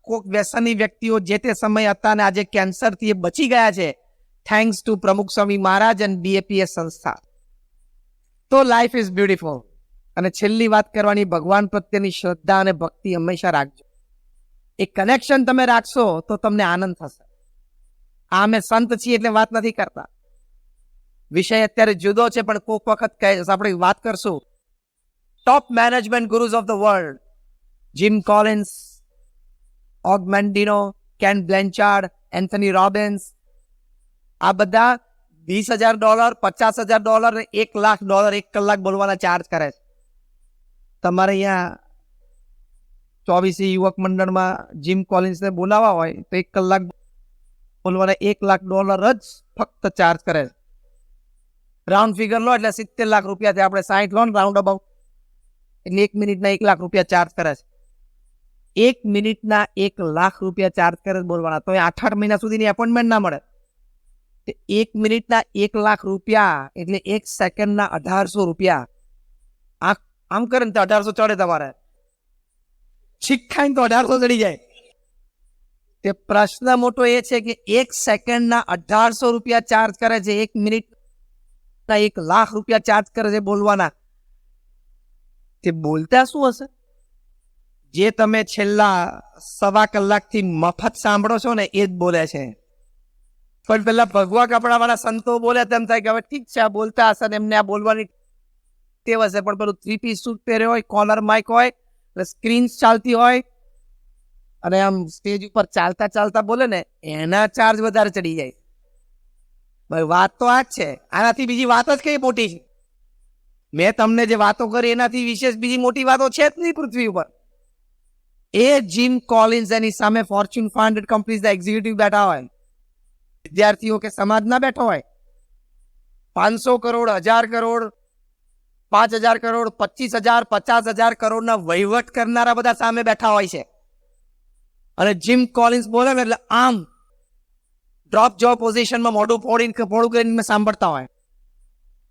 કોઈક વ્યસની વ્યક્તિઓ જે તે સમય હતા ને આજે કેન્સરથી એ બચી ગયા છે, થેન્ક્સ ટુ પ્રમુખ સ્વામી મહારાજ અને BAPS સંસ્થા. તો લાઈફ ઇઝ બ્યુટીફુલ. અને છેલ્લી વાત કરવાની, ભગવાન પ્રત્યેની શ્રદ્ધા અને ભક્તિ હંમેશા રાખજો. એ કનેક્શન તમે રાખશો તો તમને આનંદ થશે. આ અમે સંત છીએ એટલે વાત નથી કરતા, વિષય અત્યારે જુદો છે, પણ કોઈક વખત આપણે વાત કરશું. Top management gurus of the world, Jim Collins, Og Mandino, Ken Blanchard, Anthony Robbins, આ બધા $20,000, $50,000 ને $1,00,000 1 કલાક બોલવાના ચાર્જ કરે છે. તમારે અહીંયા 24 યુવક મંડળમાં જીમ કોલિન્સને બોલાવવા હોય તો 1 કલાક બોલવાના $1,00,000 જ ફક્ત ચાર્જ કરે છે. રાઉન્ડ ફિગર લો એટલે 70 લાખ રૂપિયાથી આપણે 60 લો ને રાઉન્ડ અબાઉટ, એટલે 1 મિનિટના $1,00,000 ચાર્જ કરે છે. 1 મિનિટના $1,00,000 ચાર્જ કરે બોલવાના, તો 8 મહિના સુધીની એપોઇન્ટમેન્ટ ના મળે. 1 મિનિટના $1,00,000 એટલે 1 સેકન્ડના $1,800. આમ કરે ને તો 1800 ચડે તમારે, છીક ખાઈને તો 1800 ચડી જાય. તે પ્રશ્ન મોટો એ છે કે 1 સેકન્ડના $1,800 ચાર્જ કરે છે, 1 મિનિટના $1,00,000 ચાર્જ કરે છે બોલવાના. તે બોલતા શું હશે? જે તમે છેલ્લા 1.25 કલાકથી મફત સાંભળો છો ને એ જ બોલે છે. પણ પેલા ભગવા કપડાવાળા સંતો બોલે તેમ થાય કે હવે ઠીક છે, આ બોલતા હશે ને એમને આ બોલવાની ટેવ હશે, પણ પેલું 3-piece સૂટ પહેર્યો હોય, કોલર માઇક હોય, સ્ક્રીન ચાલતી હોય અને આમ સ્ટેજ ઉપર ચાલતા ચાલતા બોલે ને, એના ચાર્જ વધારે ચડી જાય. ભાઈ વાત તો આ જ છે, આનાથી બીજી વાત જ કઈ મોટી છે? મેં તમને જે વાતો કરી એનાથી વિશેષ બીજી મોટી વાતો છે જ નહીં પૃથ્વી ઉપર. એ જીમ કોલિન્સ એની સામે ફોર્ચ્યુન 500 કંપનીઝના એક્ઝિક્યુટિવ બેઠા હોય, વિદ્યાર્થીઓ કે સમાજ ના બેઠો હોય. 500 કરોડ, 1000 કરોડ, 5000 કરોડ, 25,000, 50,000 કરોડના વહીવટ કરનારા બધા સામે બેઠા હોય છે. અને જીમ કોલિન્સ બોલે ને એટલે આમ ડ્રોપ જો પોઝિશનમાં મોઢું ફોડું કરીને સાંભળતા હોય.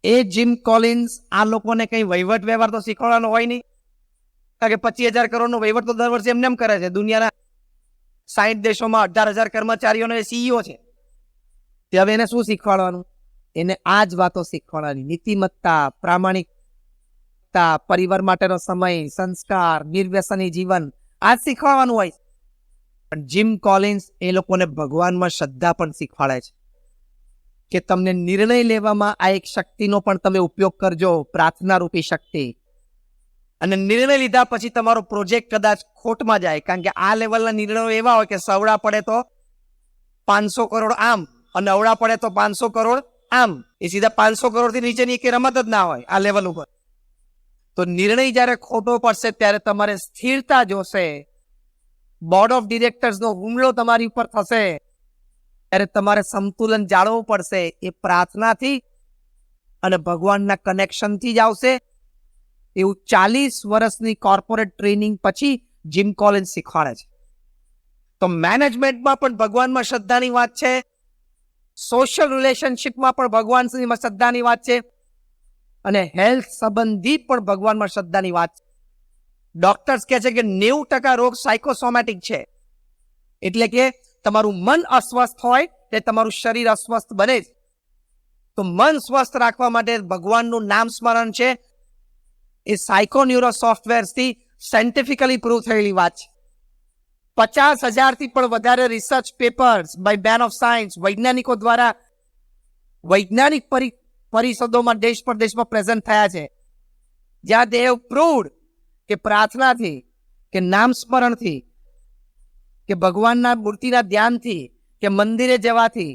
એ જીમ કોલિન્સ આ લોકોને કઈ વહીવટ વ્યવહાર તો શીખવાડવાનો હોય નહીં, કારણ કે 25,000 કરોડનો વહીવટ તો દર વર્ષે એમને એમ કરે છે. દુનિયાના 60 દેશોમાં 18,000 કર્મચારીઓનો CEO છે. તે હવે એને શું શીખવાડવાનું? એને આ જ વાતો શીખવાડવાની. નીતિમત્તા, પ્રામાણિકતા, પરિવાર માટેનો સમય, સંસ્કાર, નિર્વ્યસની જીવન, આ જ શીખવાડવાનું હોય. પણ જીમ કોલિન્સ એ લોકોને ભગવાનમાં શ્રદ્ધા પણ શીખવાડે છે કે તમને નિર્ણય લેવામાં આ એક શક્તિનો પણ તમે ઉપયોગ કરજો, પ્રાર્થના રૂપી શક્તિ. અને નિર્ણય લીધા પછી તમારો પ્રોજેક્ટ કદાચ ખોટમાં જાય, કારણ કે આ લેવલના નિર્ણયો એવા હોય કે સવડા પડે તો 500 કરોડ આમ અને અવડા પડે તો 500 કરોડ આમ. એ સીધા 500 કરોડથી નીચેની એક રમત જ ના હોય આ લેવલ ઉપર. તો નિર્ણય જ્યારે ખોટો પડશે ત્યારે તમારે સ્થિરતા જોશે, બોર્ડ ઓફ ડિરેક્ટર્સનો હુમલો તમારી ઉપર થશે, ત્યારે તમારે સંતુલન જાળવવું પડશે. એ પ્રાર્થનાથી અને ભગવાનના કનેક્શનથી જ આવશે. એવું 40 વર્ષની કોર્પોરેટ ટ્રેનિંગ પછી જીમ કોલિન્સ શીખવાડે છે. તો મેનેજમેન્ટમાં પણ ભગવાનમાં શ્રદ્ધાની વાત છે, સોશિયલ રિલેશનશીપમાં પણ ભગવાનમાં શ્રદ્ધાની વાત છે, અને હેલ્થ સંબંધી પણ ભગવાનમાં શ્રદ્ધાની વાત છે. ડોક્ટર્સ કહે છે કે 90% રોગ સાયકોસોમેટિક છે, એટલે કે તમારું મન અસ્વસ્થ હોય તે તમારું શરીર અસ્વસ્થ બને જ. તો મન સ્વસ્થ રાખવા માટે ભગવાનનું નામ સ્મરણ છે એ સાયકોન્યુરો સોફ્ટવેરથી સાયન્ટિફિકલી પ્રૂવ થયેલી વાત છે. 50,000થી પણ વધારે research papers by men of science, વૈજ્ઞાનિકો દ્વારા વૈજ્ઞાનિક પરિષદોમાં દેશ પરદેશમાં પ્રેઝન્ટ થયા છે, જ્યાં they have proved કે પ્રાર્થનાથી, કે નામ સ્મરણથી, કે ભગવાનના મૂર્તિના ધ્યાનથી, કે મંદિરે જવાથી,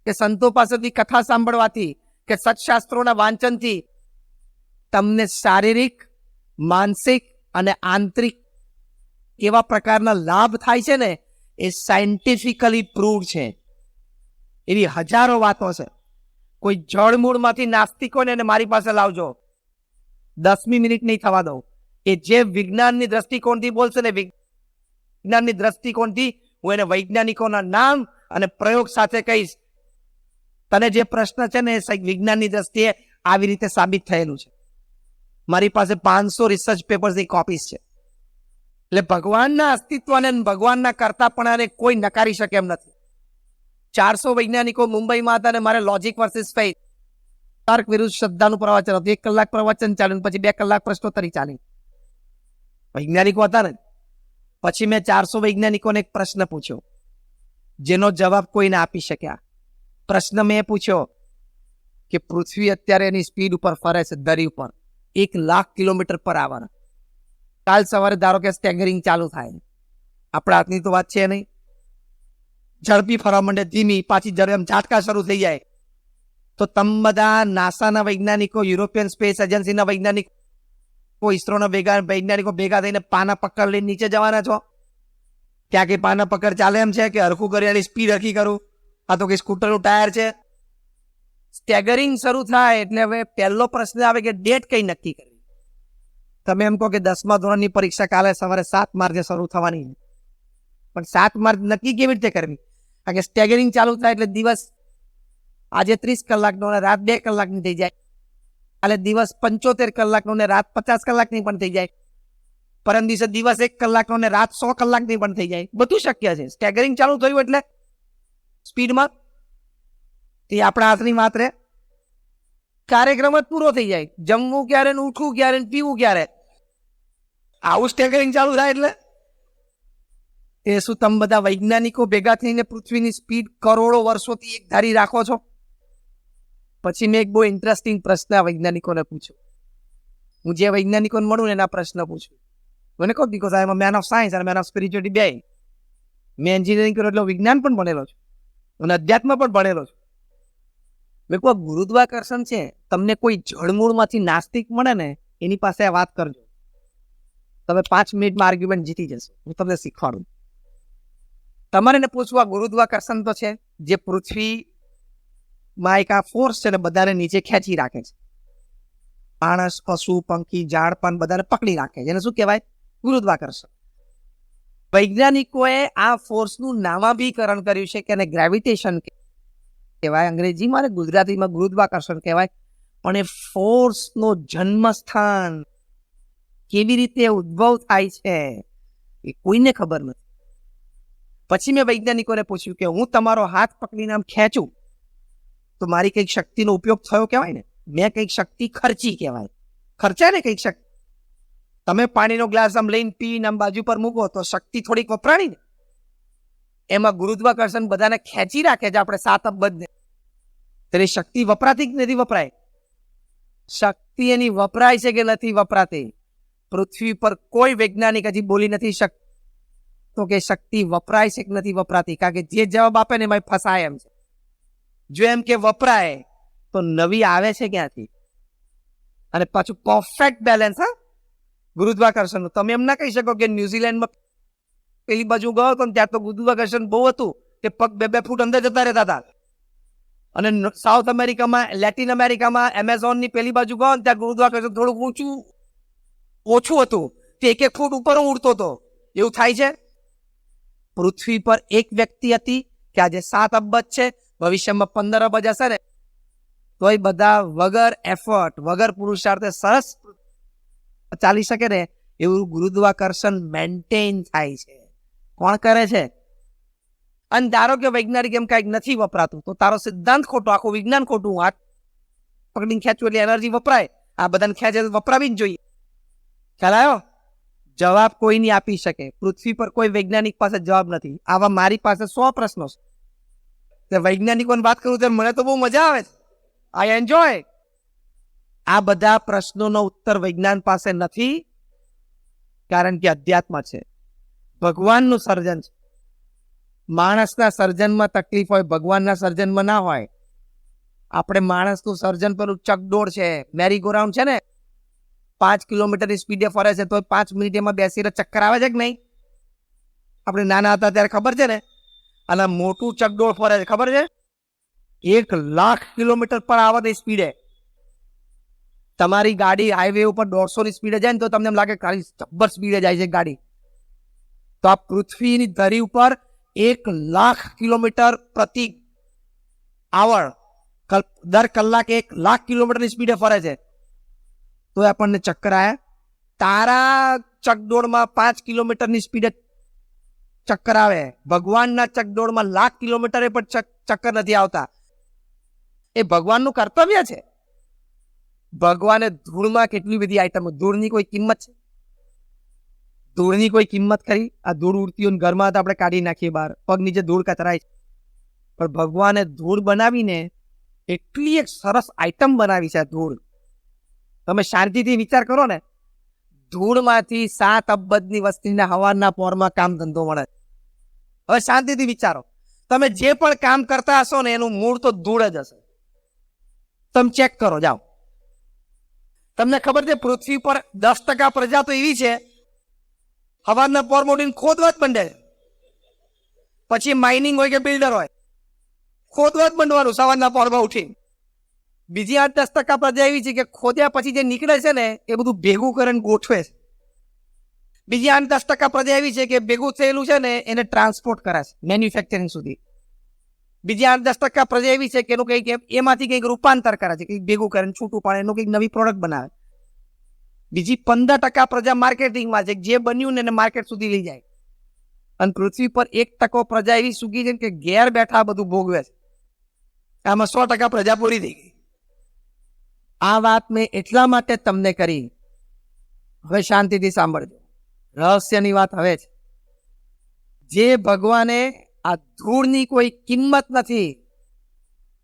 કે સંતો પાસેથી કથા સાંભળવાથી, કે સત્શાસ્ત્રોના વાંચનથી તમને શારીરિક, માનસિક અને આંતરિક એવા પ્રકારના લાભ થાય છે ને, એ સાયન્ટિફિકલી પ્રૂવ છે. એવી હજારો વાતો છે. કોઈ જળમૂળમાંથી નાસ્તિકોને એને મારી પાસે લાવજો, 10મી મિનિટ નહીં થવા દઉં. એ જે વિજ્ઞાનની દ્રષ્ટિકોણથી બોલશે ને, વિજ્ઞાનની દ્રષ્ટિકોણથી હું એને વૈજ્ઞાનિકોના નામ અને પ્રયોગ સાથે કહીશ, તને જે પ્રશ્ન છે ને એ વિજ્ઞાનની દ્રષ્ટિએ આવી રીતે સાબિત થયેલું છે. મારી પાસે 500 રિસર્ચ પેપર્સની કોપીઝ છે. એટલે ભગવાનના અસ્તિત્વને, ભગવાનના કરતાપણાને કોઈ નકારી શકે એમ નથી. 400 વૈજ્ઞાનિકો મુંબઈમાં હતા અને મારે લોજિક વર્સિસ ફેથ, તર્ક વિરુદ્ધ શ્રદ્ધાનું પ્રવચન હતું. 1 કલાક પ્રવચન ચાલ્યું, પછી 2 કલાક પ્રશ્નોત્તરી ચાલી. વૈજ્ઞાનિકો હતા ને. પછી મેં 400 વૈજ્ઞાનિકોને એક પ્રશ્ન પૂછ્યો, જેનો જવાબ કોઈને આપી શક્યા. પ્રશ્ન મેં પૂછ્યો કે પૃથ્વી અત્યારે એની સ્પીડ ઉપર ફરે છે ધરી ઉપર 1,00,000 કિલોમીટર પર આવર. કાલ સવારે ધારો કે સ્ટેગરિંગ ચાલુ થાય, આપણા હાથની તો વાત છે નહીં. ઝડપી ફરવા માંડે, ધીમી, પાછી જ્યારે એમ ઝાટકા શરૂ થઈ જાય, તો તમે બધા નાસાના વૈજ્ઞાનિકો, યુરોપિયન સ્પેસ એજન્સીના વૈજ્ઞાનિકો, ઇસરોના વૈજ્ઞાનિકો ભેગા થઈને પાના પકડ લઈને નીચે જવાના છો? ક્યાં કે પાના પકડ ચાલે એમ છે કે હરખું કરી એની સ્પીડ હરખી કરું? આ તો કે સ્કૂટરનું ટાયર છે. સ્ટેગરિંગ શરૂ થાય એટલે હવે પહેલો પ્રશ્ન આવે કે ડેટ કઈ નક્કી કરવી. તમે એમ કહો કે 10મા ધોરણની પરીક્ષા કાલે સવારે 7 માર્ચે શરૂ થવાની, પણ 7 માર્ચ નક્કી કેવી રીતે કરવી? કારણ કે સ્ટેગરિંગ ચાલુ થાય એટલે દિવસ આજે 30 કલાકનો અને રાત 2 કલાકની થઈ જાય, એટલે દિવસ 75 કલાકનો ને રાત 50 કલાકની પણ થઈ જાય, પરમ દિવસે દિવસ 1 કલાકનો ને રાત 100 કલાકની પણ થઈ જાય. બધું શક્ય છે. સ્ટેગરિંગ ચાલુ થયું એટલે સ્પીડમાં તે આપણા હાથની વાત રહે. કાર્યક્રમ જ પૂરો થઈ જાય. જમવું ક્યારે, ઉઠવું ક્યારે, પીવું ક્યારે, આવું સ્ટેગરિંગ ચાલુ થાય. એટલે એ શું તમે બધા વૈજ્ઞાનિકો ભેગા થઈને પૃથ્વીની સ્પીડ કરોડો વર્ષોથી એક ધારી રાખો છો? પછી મેં એક બહુ ઇન્ટરેસ્ટિંગ પ્રશ્ન વૈજ્ઞાનિકોને પૂછ્યો. હું જે વૈજ્ઞાનિકોને મળું એના પ્રશ્ન પૂછું. મને કહો, because I am a man of science અને મેન ઓફ સ્પિરિચ્યુઆલિટી બે. મેં એન્જિનિયરિંગ કર્યું એટલે વિજ્ઞાન પણ ભણેલો છું અને અધ્યાત્મ પણ ભણેલો છું. મેં કહું, ગુરુત્વાકર્ષણ છે, તમને કોઈ જળમૂળમાંથી નાસ્તિક મળે ને એની પાસે આ વાત કરજો, તમે 5 મિનિટમાં આર્ગ્યુમેન્ટ જીતી જશો. હું તમને શીખવાડું. તમારે એને પૂછવા, ગુરુત્વાકર્ષણ તો છે જે પૃથ્વીમાં એક આ ફોર્સ છે ને બધાને નીચે ખેંચી રાખે છે. માણસ, પશુ, પંખી, ઝાડ પાન બધાને પકડી રાખે છે. એને શું કહેવાય? ગુરુત્વાકર્ષણ. વૈજ્ઞાનિકોએ આ ફોર્સનું નામાભીકરણ કર્યું છે કે એને ગ્રેવિટેશન કહેવાય. અંગ્રેજીમાં અને ગુજરાતીમાં ગુરુત્વાકર્ષણ કહેવાય. પણ એ ફોર્સનો જન્મસ્થાન કેવી રીતે ઉદ્ભવ થાય છે એ કોઈને ખબર નથી. પછી મેં વૈજ્ઞાનિકોને પૂછ્યું કે હું તમારો હાથ પકડીને આમ ખેંચું તો મારી કંઈક શક્તિનો ઉપયોગ થયો કહેવાય ને? મેં કંઈક શક્તિ ખર્ચી કહેવાય. ખર્ચાય ને કંઈક શક્તિ. તમે પાણીનો ગ્લાસ આમ લઈને પીને આમ બાજુ પર મૂકો તો શક્તિ થોડીક વપરાણી ને. એમાં ગુરુત્વાકર્ષણ બધાને ખેંચી રાખે છે, આપણે 7 અબજને. તેની શક્તિ વપરાતી કે નથી વપરાય? શક્તિ એની વપરાય છે કે નથી વપરાતી? પૃથ્વી પર કોઈ વૈજ્ઞાનિક હજી બોલી નથી શકતો કે શક્તિ વપરાય છે કે નથી વપરાતી, કારણ કે જે જવાબ આપે ને એમાં ફસાય એમ છે. જો એમ કે વપરાય તો નવી આવે છે ક્યાંથી? અને પાછું પરફેક્ટ બેલેન્સ. હા, ગુરુત્વાકર્ષણનું તમે એમ ના કહી શકો કે ન્યુઝીલેન્ડમાં પેલી બાજુ ગયો હતો ત્યાં તો ગુરુત્વાકર્ષણ બહુ હતું, તે પગ 2-2 ફૂટ અંદર જતા રહેતા હતા. અને સાઉથ અમેરિકામાં, લેટિન અમેરિકામાં એમેઝોનની પેલી બાજુ ગયો ત્યાં ગુરુત્વાકર્ષણ થોડુંક ઓછું હતું, તે 1-1 ફૂટ ઉપર ઉડતો હતો. એવું થાય છે? પૃથ્વી પર એક વ્યક્તિ હતી કે આજે 7 અબજ છે, ભવિષ્યમાં 15 અબજ હશે ને, તોય બધા વગર એફર્ટ, વગર પુરુષાર્થે સરસ ચાલી શકે ને એવું ગુરુત્વાકર્ષણ મેન્ટેન થાય છે. કોણ કરે છે? અને ધારો કે વૈજ્ઞાનિક એમ કઈક નથી વપરાતું તો તારો સિદ્ધાંત ખોટો, આખું વિજ્ઞાન ખોટું. હાથ પકડીને ખેંચવું એટલે એનર્જી વપરાય, આ બધાને ખેંચે તો વપરાવી જ જોઈએ. ખ્યાલ આવ્યો? જવાબ કોઈ નહીં આપી શકે. પૃથ્વી પર કોઈ વૈજ્ઞાનિક પાસે જવાબ નથી. આવા મારી પાસે 100 પ્રશ્નો છે. વૈજ્ઞાનિકોની વાત કરું તો મને તો બહુ મજા આવે છે. I enjoy. આ બધા પ્રશ્નોનો ઉત્તર વિજ્ઞાન પાસે નથી, કારણ કે અધ્યાત્મ છે, ભગવાનનું સર્જન છે. માણસના સર્જનમાં તકલીફ હોય, ભગવાનના સર્જનમાં ના હોય. આપણે માણસનું સર્જન પેલું ચકડોળ છે, મેરી ગો રાઉન્ડ છે ને, 5 કિલોમીટરની સ્પીડે ફરે છે તો 5 મિનિટ એમાં બેસીને ચક્કર આવે છે કે નહીં? આપણે નાના હતા ત્યારે ખબર છે ને. અને મોટું ચકડોળ ફરે છે, ખબર છે, 1,00,000 કિલોમીટર પર આવવાની સ્પીડે. તમારી ગાડી હાઈવે ઉપર 150 ની સ્પીડે જાય ને તો તમને એમ લાગે ખાલી જબ્બર સ્પીડે જાય છે ગાડી. તો આ પૃથ્વીની ધરી ઉપર 1,00,000 કિલોમીટર પ્રતિ આવર, દર કલાકે 1,00,000 કિલોમીટરની સ્પીડે ફરે છે તો આપણને ચક્કર આયા. તારા ચકડોળમાં 5 કિલોમીટરની સ્પીડે ચક્કર આવે, ભગવાનના ચકડોળમાં 1,00,000 કિલોમીટરે પણ ચક્કર નથી આવતા. એ ભગવાનનું કર્તવ્ય છે. ભગવાને ધૂળમાં કેટલી બધી આઈટમો, ધૂળની કોઈ કિંમત છે? ધૂળની કોઈ કિંમત ખરી? આ ધૂળ ઉડતી હોય ઘરમાં તો આપણે કાઢી નાખીએ બહાર, પગ નીચે ધૂળ કતરાય છે. પણ ભગવાને ધૂળ બનાવીને એટલી એક સરસ આઈટમ બનાવી છે. ધૂળ તમે શાંતિથી વિચાર કરો ને, ધૂળમાંથી 7 અબજની વસ્તીના હવાના પોરમાં કામ ધંધો મળે. હવે શાંતિથી વિચારો, તમે જે પણ કામ કરતા હશો ને એનું મૂળ તો ધૂળ જ હશે. તમે ચેક કરો, જાઓ. તમને ખબર છે પૃથ્વી પર 10% પ્રજા તો એવી છે હવાના પોર મોડીને ખોદવા જ માંડે. પછી માઇનિંગ હોય કે બિલ્ડર હોય, ખોદવા જ માંડવાનું સવારના પોરમાં ઉઠી. બીજી 8-10% પ્રજા એવી છે કે ખોદ્યા પછી જે નીકળે છે ને એ બધું ભેગું કરીને ગોઠવે છે. બીજી 8-10% પ્રજા એવી છે કે ભેગું થયેલું છે ને એને ટ્રાન્સપોર્ટ કરે છે મેન્યુફેક્ચરિંગ સુધી. બીજી 8-10% પ્રજા એવી છે કે એનું કંઈક એમાંથી કંઈક રૂપાંતર કરે છે, કંઈક ભેગું કરીને છૂટું પાડે, એનું કંઈક નવી પ્રોડક્ટ બનાવે. બીજી 15% પ્રજા માર્કેટિંગમાં છે, જે બન્યું ને એને માર્કેટ સુધી લઈ જાય. અને પૃથ્વી પર 1% પ્રજા એવી સૂકી છે કે ઘેર બેઠા બધું ભોગવે છે. આમાં 100% પ્રજા પૂરી થઈ ગઈ. આ વાત મેં એટલા માટે તમને કરી. હવે શાંતિથી સાંભળજો, રહસ્યની વાત હવે છે. જે ભગવાને આ ધૂળની કોઈ કિંમત નથી,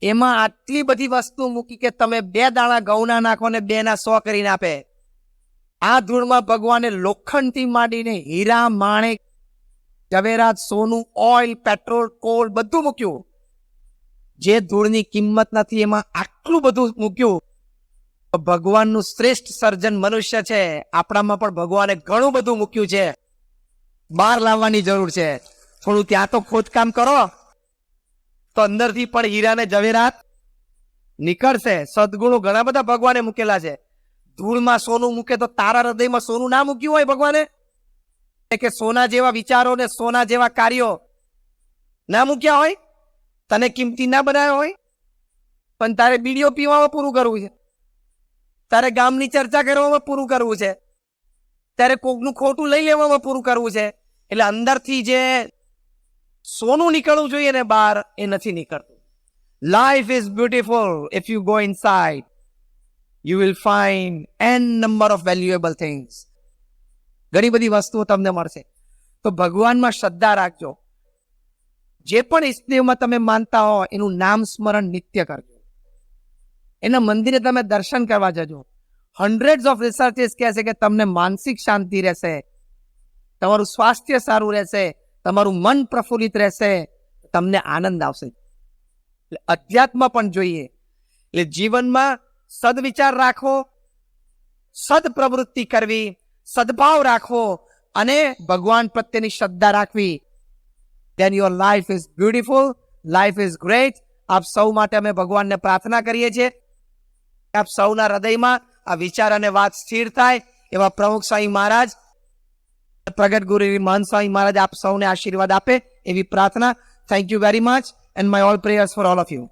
એમાં આટલી બધી વસ્તુ મૂકી કે તમે 2 દાણા ઘઉંના નાખો ને 2 ના 100 કરીને આપે. આ ધૂળમાં ભગવાને લોખંડથી માંડીને હીરા, માણેક, જવેરાત, સોનું, ઓઇલ, પેટ્રોલ, કોલ બધું મૂક્યું. જે ધૂળની કિંમત નથી એમાં આટલું બધું મૂક્યું. ભગવાનનું શ્રેષ્ઠ સર્જન મનુષ્ય છે. આપણામાં પણ ભગવાને ઘણું બધું મૂક્યું છે, બહાર લાવવાની જરૂર છે. થોડું ત્યાં તો ખોદકામ કરો તો અંદરથી પણ હીરા ને જવેરાત નીકળશે. સદગુણો ઘણા બધા ભગવાને મૂકેલા છે. ધૂળમાં સોનું મૂકે તો તારા હૃદયમાં સોનું ના મૂક્યું હોય ભગવાને? કે સોના જેવા વિચારો ને સોના જેવા કાર્યો ના મૂક્યા હોય? તને કિંમતી ના બનાવ્યો હોય? પણ તારે બીડીઓ પીવામાં પૂરું કરવું છે, તારે ગામની ચર્ચા કરવામાં પૂરું કરવું છે, ત્યારે કોકનું ખોટું લઈ લેવામાં પૂરું કરવું છે. એટલે અંદરથી જે સોનું નીકળવું જોઈએ ને બહાર, એ નથી નીકળતું. Life is beautiful if you go inside. You will find n number of valuable things. ઘણી બધી વસ્તુઓ તમને મળશે. તો ભગવાનમાં શ્રદ્ધા રાખજો. જે પણ ઈષ્ટદેવમાં તમે માનતા હો એનું નામ સ્મરણ નિત્ય કરજો. એના મંદિરે તમે દર્શન કરવા જજો. હન્ડ્રેડ્સ ઓફ રિસર્ચેસ કહે છે કે તમને માનસિક શાંતિ રહેશે, તમારું સ્વાસ્થ્ય સારું રહેશે, તમારું મન પ્રફુલ્લિત રહેશે, તમને આનંદ આવશે. એટલે અધ્યાત્મ પણ જોઈએ. એટલે જીવનમાં સદવિચાર રાખવો, સદપ્રવૃત્તિ કરવી, સદભાવ રાખવો અને ભગવાન પ્રત્યેની શ્રદ્ધા રાખવી. then your life is beautiful, life is great. આપ સૌ માટે અમે ભગવાનને પ્રાર્થના કરીએ છીએ આપ સૌના હૃદયમાં આ વિચાર અને વાત સ્થિર થાય એવા પ્રમુખ સ્વામી મહારાજ પ્રગટ ગુરુ મહંત સ્વામી મહારાજ આપ સૌને આશીર્વાદ આપે એવી પ્રાર્થના. Thank you very much and my all prayers for all of you.